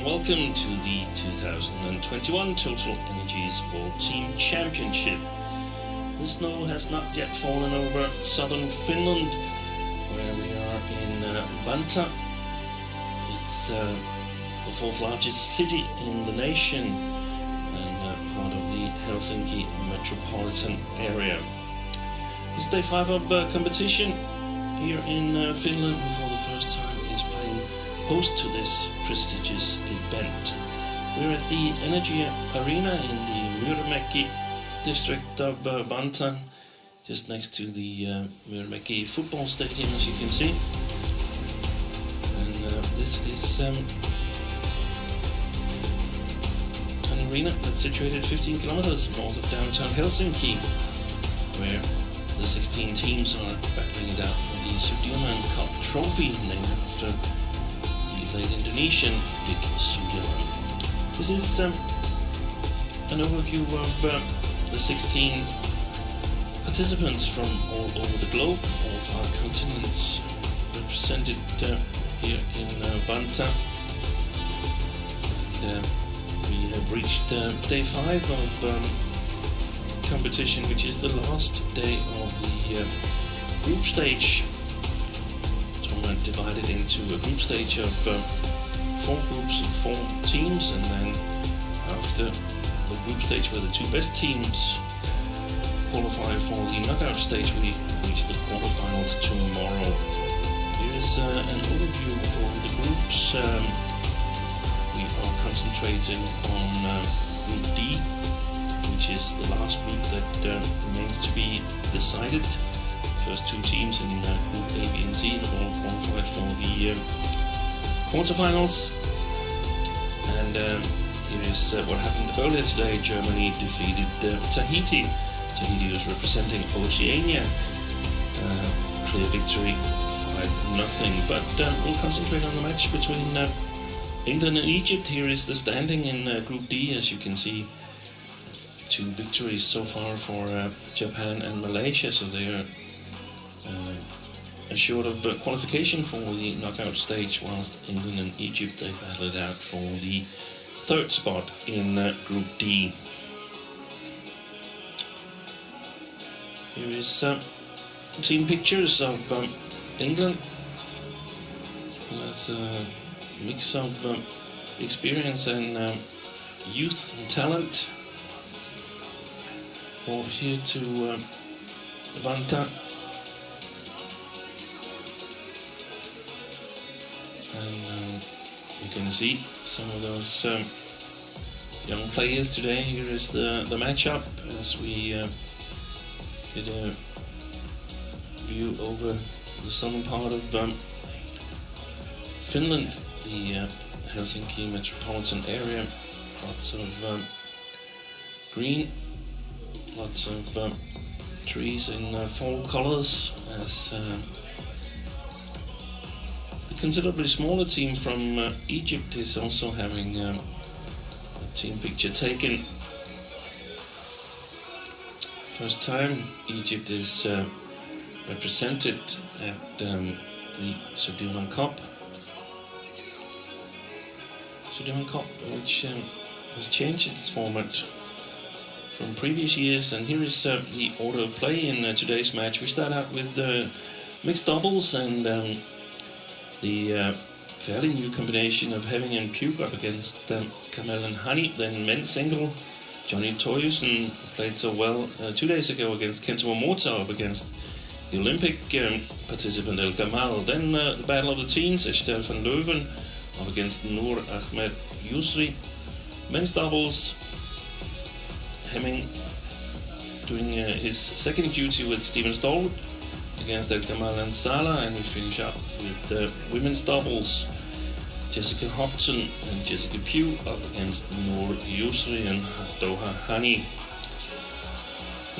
welcome to the 2021 TotalEnergies World Team Championship. The snow has not yet fallen over southern Finland, where we are in Vantaa. It's the fourth largest city in the nation and part of the Helsinki metropolitan area. It's day 5 of competition here in Finland, who for the first time is playing host to this prestigious event. We're at the ENG Arena in the Myyrmäki district of Vantaa, just next to the Myyrmäki football stadium, as you can see. And this is an arena that's situated 15 kilometers north of downtown Helsinki, where the 16 teams are battling it out for the Sudirman Cup trophy, named after the late Indonesian Dick Sudirman. This is an overview of the 16 participants from all over the globe, all 5 continents represented here in Vantaa. And we have reached day 5 of competition, which is the last day of the group stage. Tournament divided into a group stage of 4 groups of 4 teams, and then after the group stage where the 2 best teams qualify for the knockout stage, we reach the quarterfinals tomorrow. Here is an overview of the groups. We are concentrating on Group D, which is the last group that remains to be decided. First 2 teams in Group A, B and C have all qualified for the quarterfinals. And here is what happened earlier today. Germany defeated Tahiti. Tahiti was representing Oceania. Clear victory, 5-0. But we'll concentrate on the match between England and Egypt. Here is the standing in Group D, as you can see. 2 victories so far for Japan and Malaysia, so they are assured of qualification for the knockout stage, whilst England and Egypt, they battle it out for the 3rd spot in Group D. Here is team pictures of England. That's a mix of experience and youth and talent. Brought here to Vantaa, and you can see some of those young players today. Here is the matchup as we get a view over the southern part of Finland, the Helsinki metropolitan area. Lots of green. Lots of trees in fall colors, as the considerably smaller team from Egypt is also having a team picture taken. First time Egypt is represented at the Sudirman Cup. Sudirman Cup, which has changed its format from previous years, and here is the order of play in today's match. We start out with mixed doubles and the fairly new combination of Hany and Pugh up against Kamel and Hany. Then men's single, Johnny Toyusen played so well 2 days ago against Kento Momota up against the Olympic participant El Gamal. Then the battle of the teams, Estelle van Leuven up against Noor Ahmed Yusri. Men's doubles, Hemming doing his second duty with Steven Stolwood against El Gamal and Salah, and we finish up with women's doubles, Jessica Hopton and Jessica Pugh up against Noor Yusri and Doha Hany.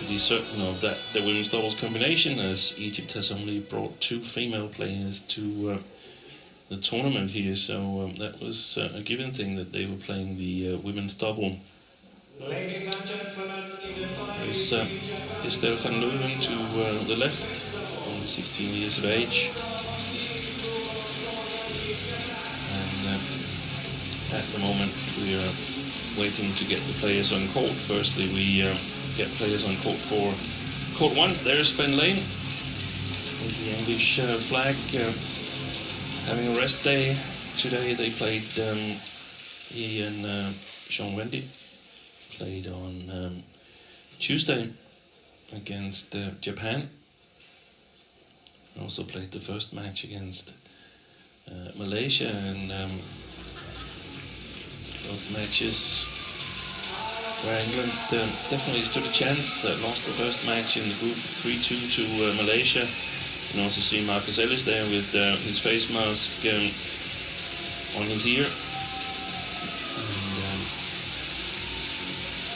Be certain of that the women's doubles combination, as Egypt has only brought 2 female players to the tournament here, so that was a given thing that they were playing the women's double. Ladies and gentlemen, There's Estelle van Leuven to the left, only 16 years of age. And at the moment. We are waiting to get the players on court. Firstly, we get players on court for court 1. There's Ben Lane with the English flag having a rest day. Today they played, he and Sean Wendy played on Tuesday against Japan. Also played the first match against Malaysia, and both matches where England definitely stood a chance. Lost the first match in the group 3-2 to Malaysia. You can also see Marcus Ellis there with his face mask on his ear. And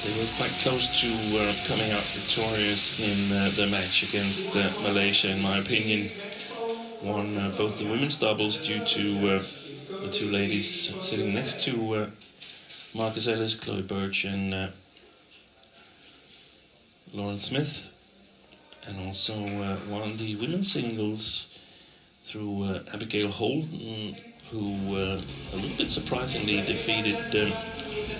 they were quite close to coming out victorious in the match against Malaysia, in my opinion. Won both the women's doubles due to the two ladies sitting next to Marcus Ellis, Chloe Birch and Lauren Smith, and also won the women's singles through Abigail Holden, who a little bit surprisingly defeated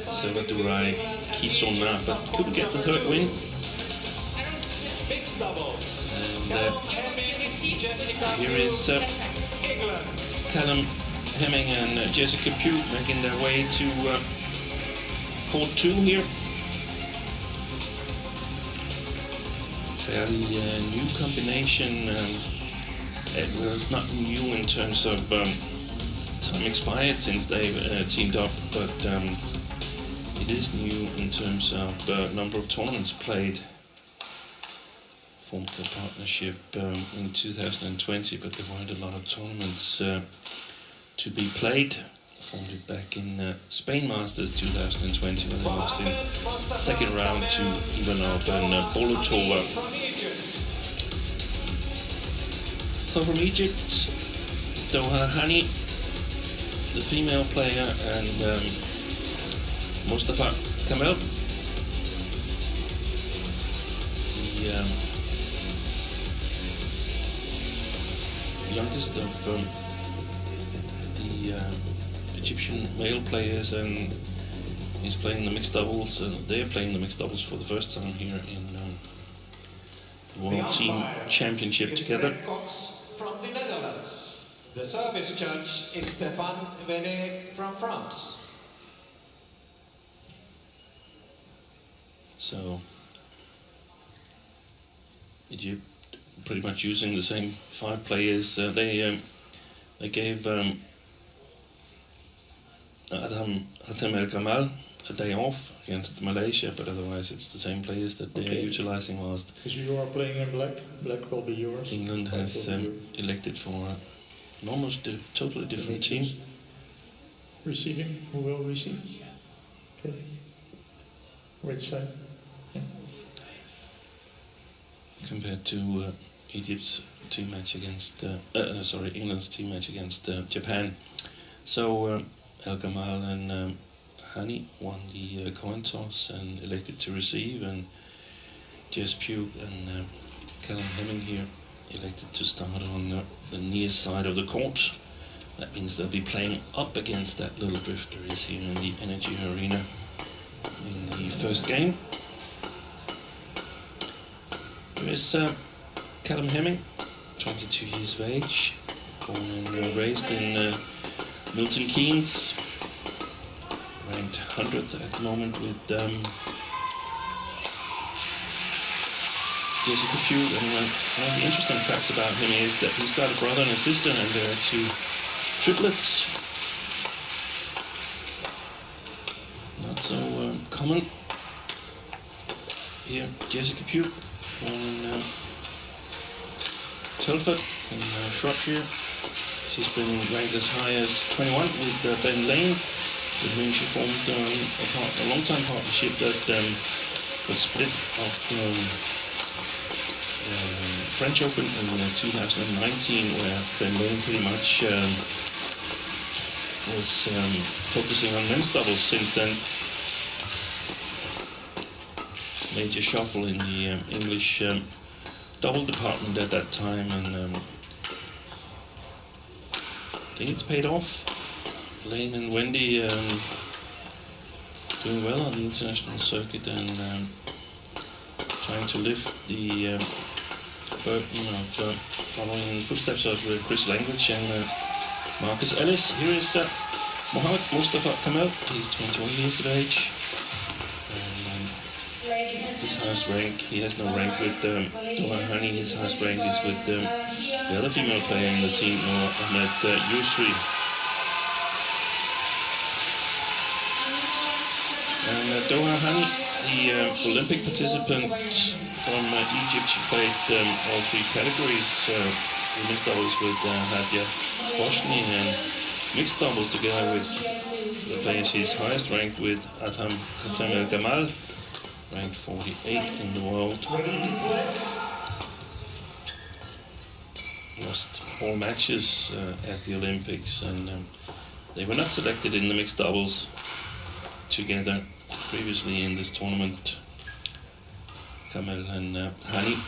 Salvatore Kisona, but couldn't get the third win. And here is Callum Hemming and Jessica Pugh making their way to court 2 here. Fairly new combination. Well, it's not new in terms of time expired since they've teamed up, but it is new in terms of number of tournaments played. Formed the partnership in 2020, but there weren't a lot of tournaments to be played. Formed it back in Spain Masters 2020 when they lost in the second round to Ivanov and Bolotova. So from Egypt, Doha Hany, the female player, and Mostafa Kamel, the youngest of the Egyptian male players, and he's playing the mixed doubles. They're playing the mixed doubles for the first time here in the World Team Championship together. From the Netherlands. The service judge is Stéphane Venet from France. So Egypt pretty much using the same 5 players. They gave Hatem El Kamal a day off against Malaysia, but otherwise it's the same players that they're utilizing whilst Because you are playing in black, black will be yours. England has elected for an almost a totally different team. Receiving, who will receive? Okay. Which side? Yeah. Compared to Egypt's team match against, England's team match against Japan. So El Kamal and Hany won the coin toss and elected to receive, and Jess Pugh and Callum Hemming here elected to start on the near side of the court. That means they'll be playing up against that little drift there is here in the Energy Arena in the first game. There is Callum Hemming, 22 years of age, born and raised in Milton Keynes, ranked 100th at the moment with Jessica Pugh. And one of the interesting facts about him is that he's got a brother and a sister, and they're actually triplets. Not so common. Here, Jessica Pugh, born in Telford in Shropshire. She's been ranked as high as 21 with Ben Lane, with whom she formed a long-time partnership that was split after French Open in 2019, where Ben Lane pretty much was focusing on men's doubles since then. Major shuffle in the English double department at that time, and I think it's paid off. Lane and Wendy doing well on the international circuit and trying to lift the burden of following in the footsteps of Chris Langridge and Marcus Ellis. Here is Mohammed Mostafa Kamel. He's 21 years of age. And his highest rank, he has no rank with Hany. His highest rank is with the other female player in the team, Ahmed Yusri. And Hany, the Olympic participant from Egypt, she played all three categories. The mixed doubles with Hadia Bosni and mixed doubles together with the player she's highest ranked with, Mostafa Kamel, ranked 48 in the world. Lost all matches at the Olympics, and they were not selected in the mixed doubles together previously in this tournament. Kamel and Hany.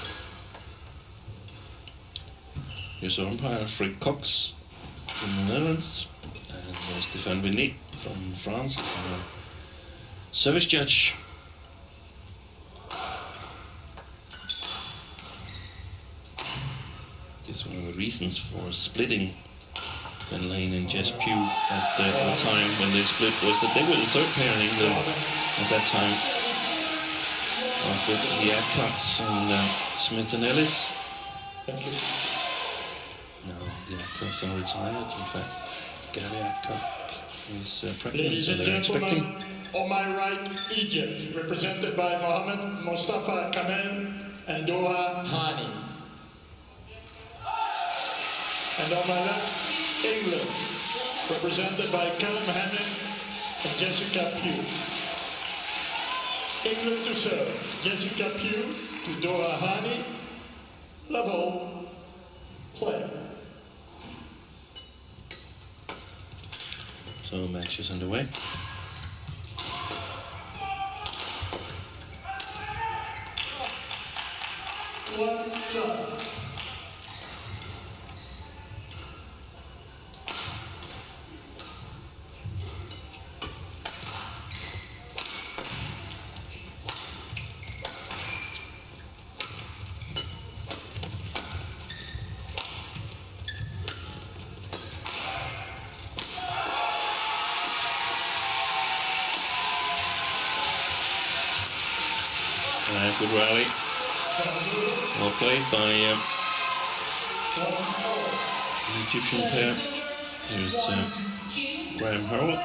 Here's our umpire, Fred Cox from the Netherlands, and Stéphane Venet from France is our service judge. Guess one of the reasons for splitting Ben Lane and Jess Pugh at the time when they split was that they were the third pair in England at that time, after the Adcocks and Smith and Ellis. Thank you. No, the Adcocks are retired. In fact, Gabby Adcock is pregnant, Ladies so and they're expecting. gentlemen, on my right, Egypt, represented by Mohammed Mostafa Kamel and Doha Hany. And on my left, England, represented by Callum Hany and Jessica Pugh. England to serve, Jessica Pugh to Doha Hany. Level, play. So match is underway. One love. Good rally. Well played by the Egyptian pair. Here's Graham Hurrell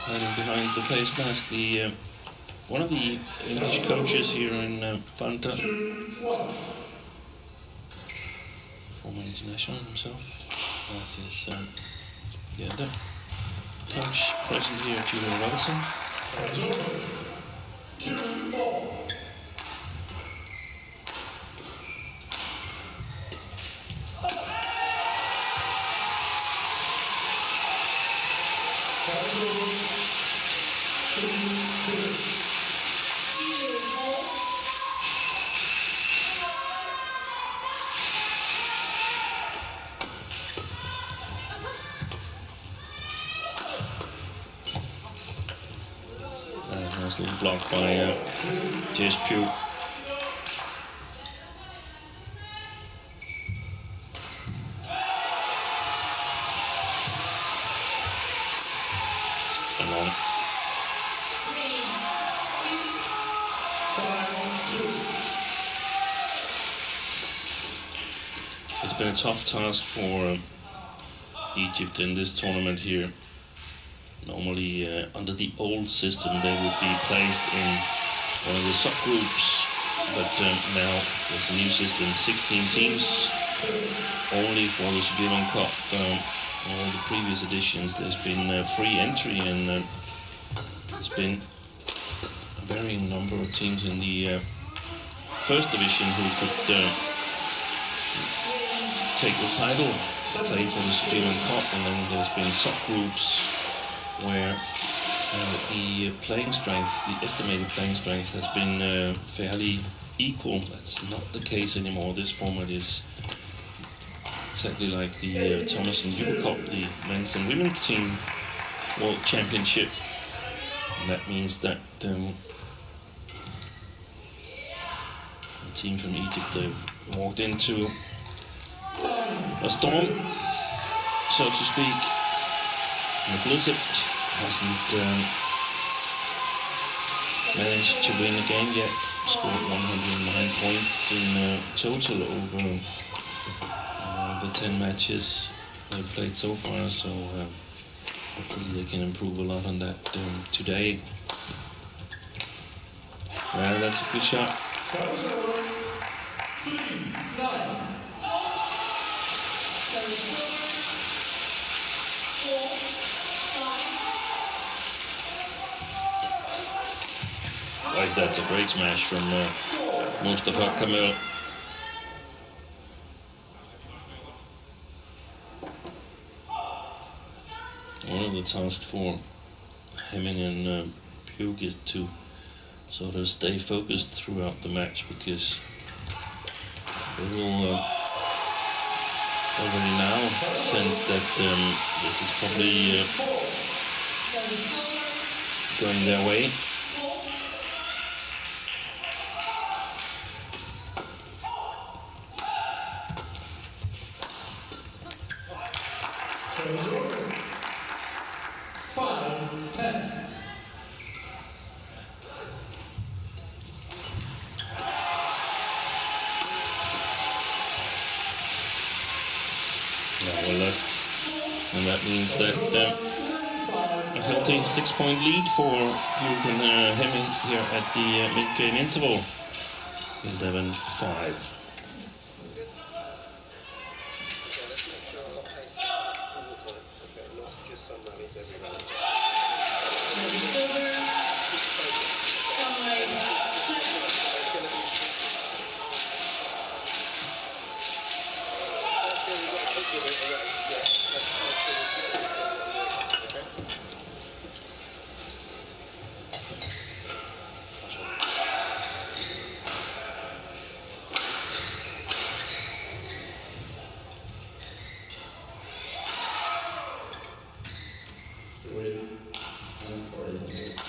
hiding behind the face mask. The one of the English coaches here in Fanta, former international himself, as his the other coach present here, Julian Robinson. Nice little block by Jess Pugh. And on. It's been a tough task for Egypt in this tournament here. Normally, under the old system, they would be placed in one of the subgroups, but now there's a new system, 16 teams, only for the Sudirman Cup. All the previous editions, there's been free entry, and there's been a varying number of teams in the first division who could take the title, play for the Sudirman Cup, and then there's been subgroups where the playing strength, the estimated playing strength, has been fairly equal. That's not the case anymore. This format is exactly like the Thomas and Euro Cup, the men's and women's team World Championship. And that means that the team from Egypt, they've walked into a storm, so to speak. And the blizzard hasn't managed to win a game yet. Scored 109 points in total over the 10 matches they've played so far, so hopefully they can improve a lot on that today. Yeah, that's a good shot. Like, that's a great smash from Mostafa Kamel. One of the tasks for Hany and Pugh is to sort of stay focused throughout the match, because they will already now sense that this is probably going their way. Left, and that means that a healthy 6-point lead for Pugh and Hany here at the mid-game interval. 11-5.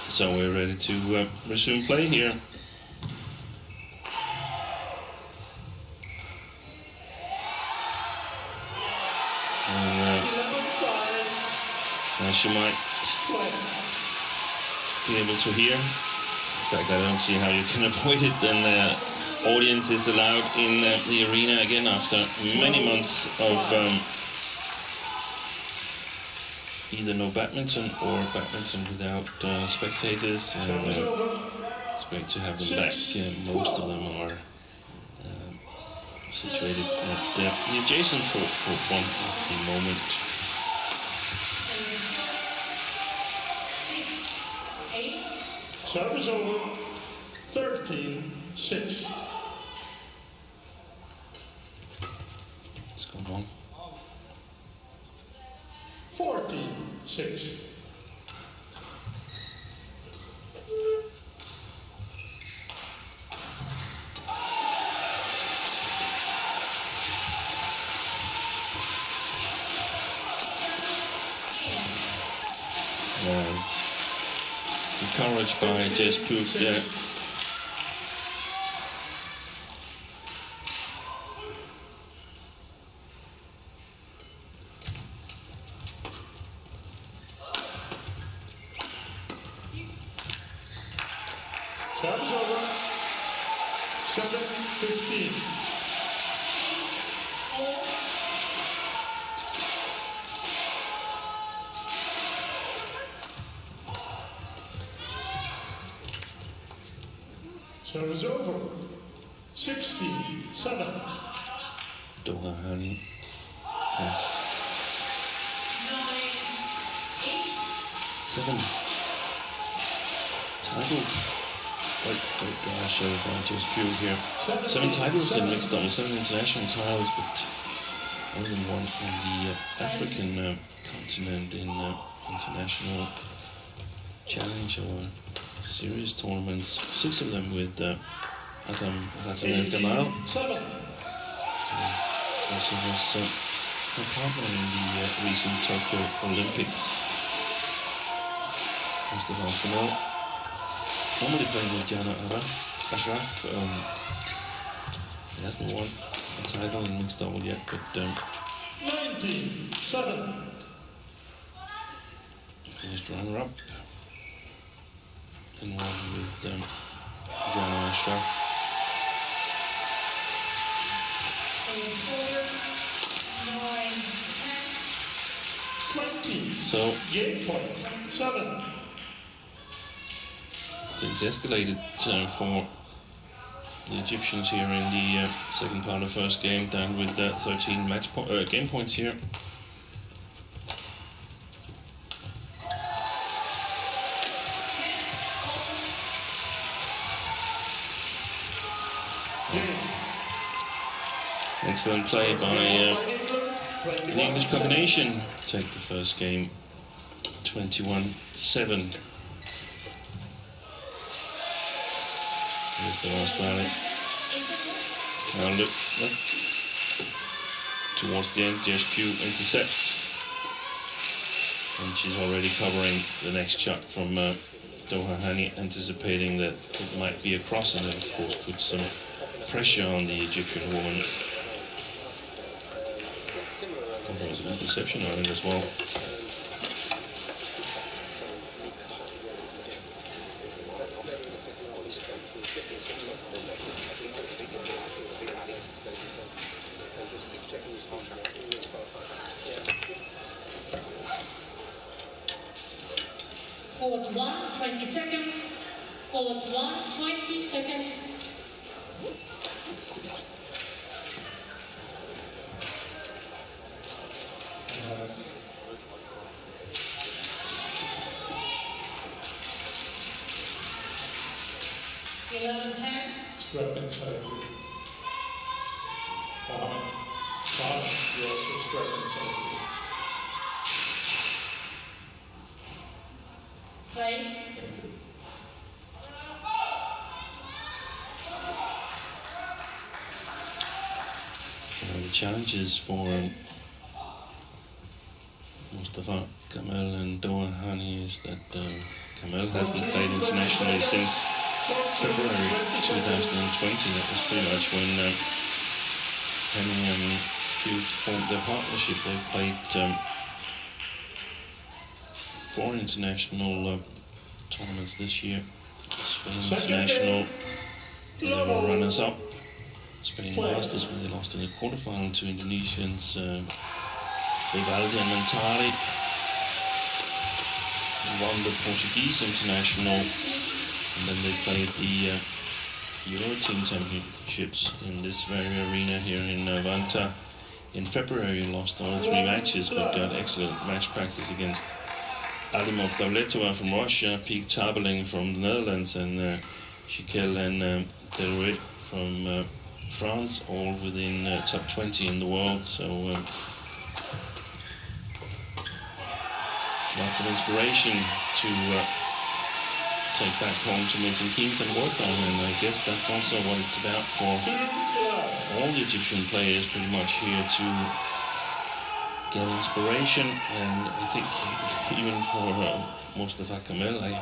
So we're ready to resume play here. And, as you might be able to hear, in fact I don't see how you can avoid it, and the audience is allowed in the arena again after many months of either no badminton or badminton without spectators, and it's great to have them back. Most of them are situated at the adjacent court 1 at the moment. Service over, 13-6. Let's go on. 14-6. It's encouraged by Pugh there. Service over, 7-15. Service over, 16-7. Doha Hany has 7 titles. Great draw show by Pugh here. 7 titles in mixed doubles, 7 international titles, but only 1 on the African continent in international challenge or series tournaments. 6 of them with Mostafa Kamel. Also was her partner in the recent Tokyo Olympics. Mostafa Kamel, normally playing with Jana Ashraf. He hasn't won a title in mixed double yet, but 19-7. Finished runner-up and won with Jana Ashraf. So 8.7. things escalated for the Egyptians here in the second part of first game, down with 13 game points here. Excellent play by the English combination. Take the first game 21-7. Here's the last rally. Now look. Towards the end, there's Pugh intercepts. And she's already covering the next shot from Doha Hany, anticipating that it might be a cross, and that of course puts some pressure on the Egyptian woman. And there was a good reception on it as well. Court 1, 20 seconds. Court 1, 20 seconds. Strap inside. Bottom. You also strap inside. Play. The challenges for Mostafa Kamel and Doha Hany is that Kamel hasn't played internationally since February 2020. That was pretty much when Hany and Pugh formed their partnership. They played 4 international tournaments this year. Spain International, they were runners-up. Spain Masters, when they lost in the quarterfinal to Indonesians Vivaldi and Mentari. They won the Portuguese International, and then they played the Euro Team Championships in this very arena here in Vanta. In February, lost all 3 matches, but got excellent match practice against Alimov Davletova from Russia, Pugh Tabeling from the Netherlands, and Shikel and Delruet from France, all within top 20 in the world. So lots of inspiration to take back home to Milton Keynes and work on, and I guess that's also what it's about for all the Egyptian players pretty much here, to get inspiration. And I think even for Mostafa Kamel, I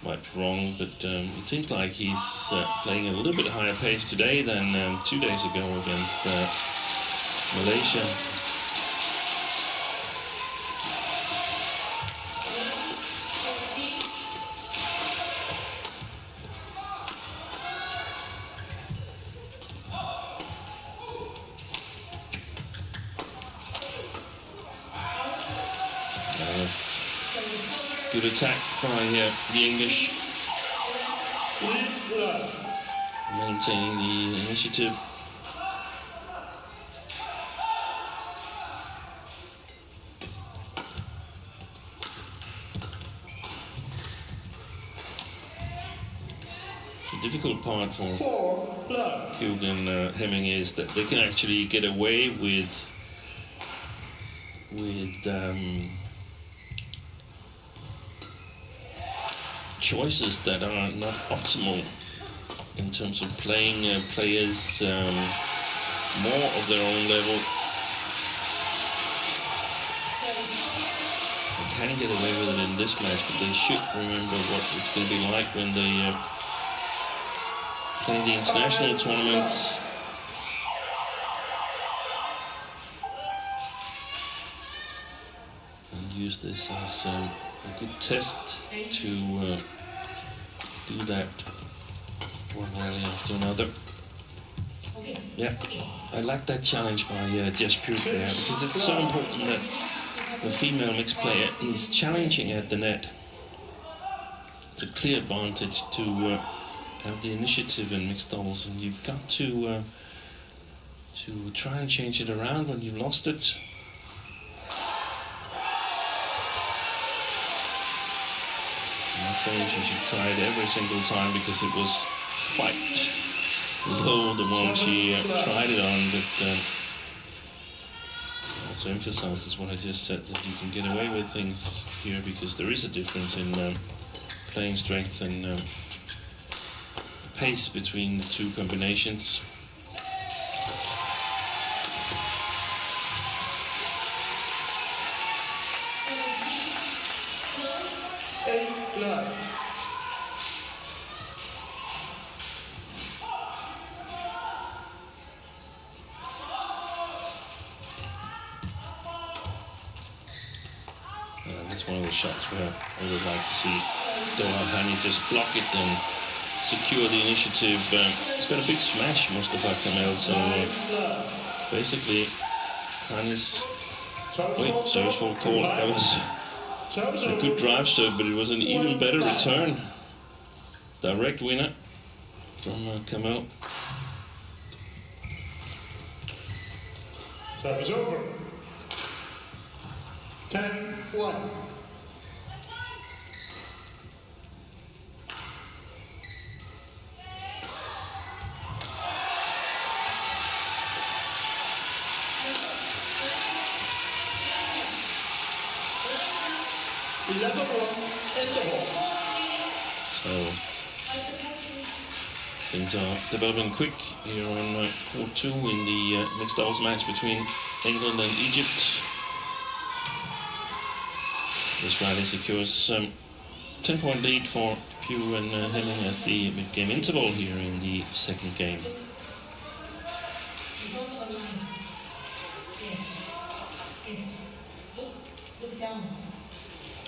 might be wrong, but it seems like he's playing at a little bit higher pace today than 2 days ago against Malaysia. Good attack by the English, maintaining the initiative. The difficult part for Pugh and Hemming is that they can actually get away with choices that are not optimal in terms of playing players more of their own level can get away with it in this match, but they should remember what it's going to be like when they play the international tournaments. And use this as a good test to do that one rally after another. Yeah, I like that challenge by Pugh there, because it's so important that the female mixed player is challenging at the net. It's a clear advantage to have the initiative in mixed doubles, and you've got to try and change it around when you've lost it. I'm not saying she should try it every single time, because it was quite low the one she tried it on, but also emphasizes what I just said, that you can get away with things here because there is a difference in playing strength and pace between the two combinations. That's one of the shots where I would like to see Hany just block it and secure the initiative. It's got a big smash, Mostafa Kamel, so basically Hany's service for call. That was a good drive serve, but it was an even better return. Direct winner from Kamel. Serve is over. 10-1. So things are developing quick here on court 2 in the mixed doubles match between England and Egypt. This rally secures 10-point lead for Pugh and Hany at the mid-game interval here in the second game. Look down.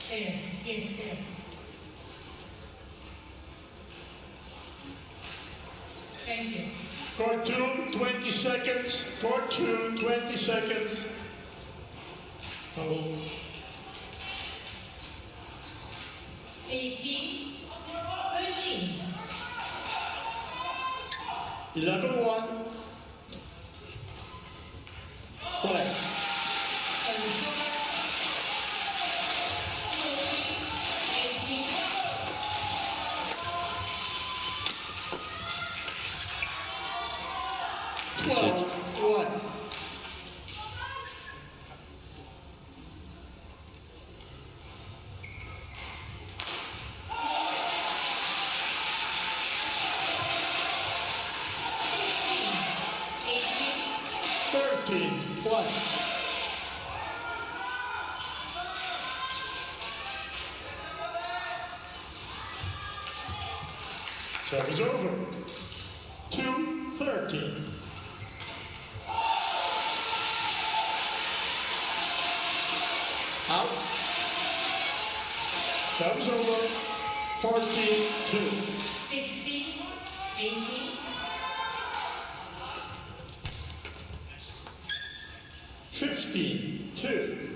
There. Yes, there. Thank you. Court 2, 20 seconds. Court 2, 20 seconds. Oh. 18, 13. 11-1. Play. That's it. 12-1. Serve is over. 2-13. Out. Serve is over. 14-2. 16, 18. 15-2.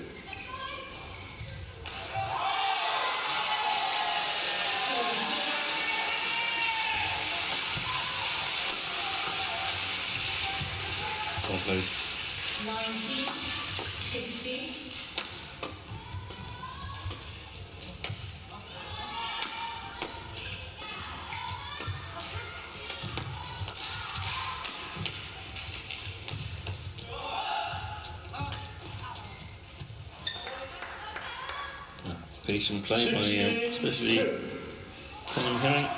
Well played. 19, 16. Patient play by especially Hany,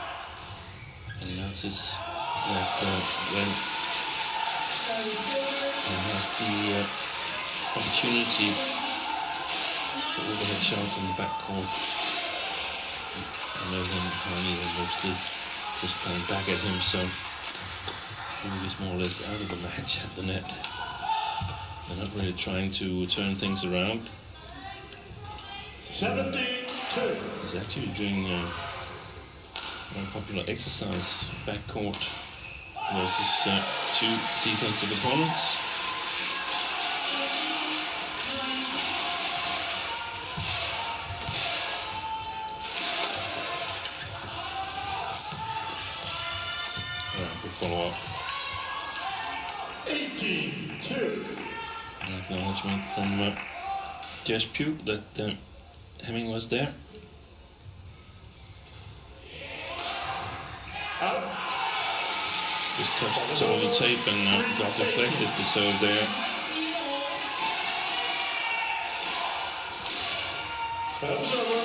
and notices that when he has the opportunity the overhead shots in the backcourt. Kamel and Hany are mostly just playing back at him, so Pugh is more or less out of the match at the net. They're not really trying to turn things around. 72. He's actually doing a very popular exercise, backcourt versus two defensive opponents. Good follow-up. 18-2. An acknowledgement from Pugh that Hany was there. Out. Just touched the top of the tape and got deflected the serve there. Serve's over.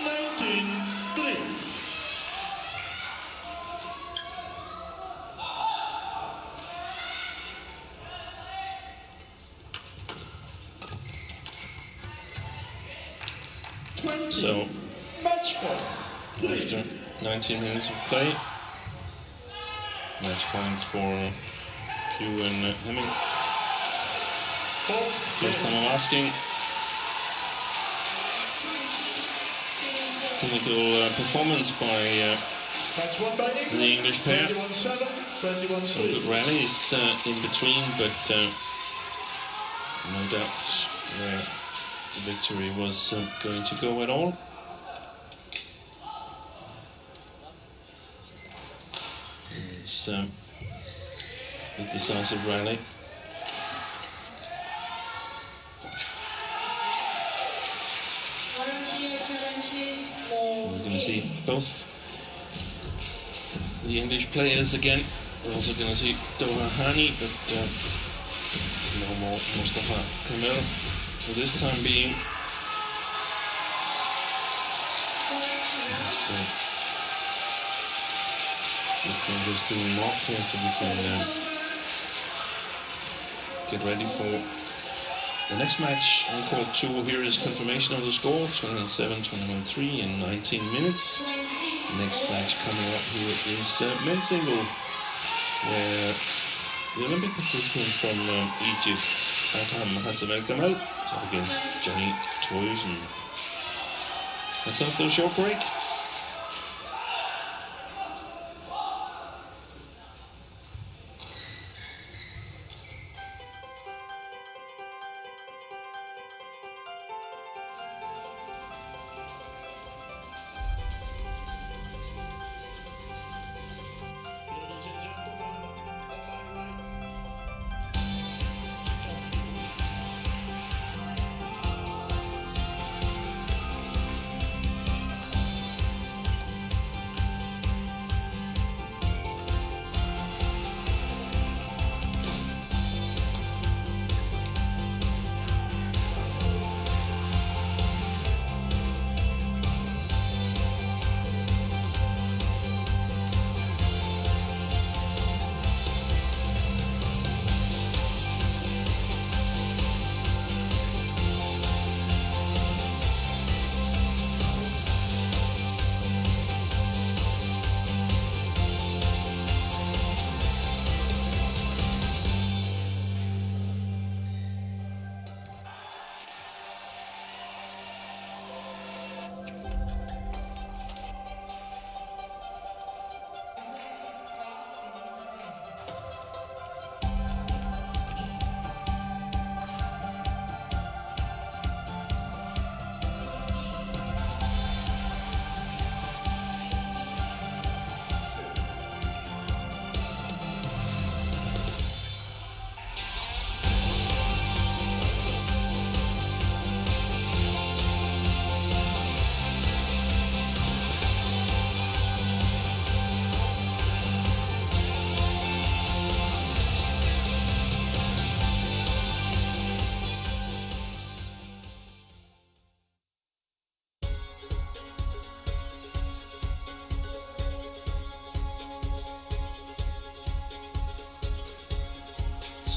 19-3. So, match point. after 19 minutes of play, match point for Pugh and Hany. First time I'm asking. Clinical performance by Match won by England. the English pair. 21-7, 21-3. Some good rallies in between, but no doubt where the victory was going to go at all. It's a decisive rally. We're going to see both the English players again. We're also going to see Hany, but no more Mostafa Kamel for this time being. So, we can just do a mock here so we can get ready for the next match on court 2. Here is confirmation of the score: 21-7, 21-3 in 19 minutes. Next match coming up here is men's single, where the Olympic participant from Egypt, Mostafa Kamel, is up against Johnny Toyson. That's after a short break.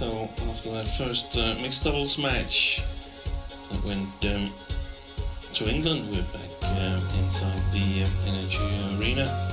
So after that first mixed doubles match that went to England. We're back inside the Energy Arena.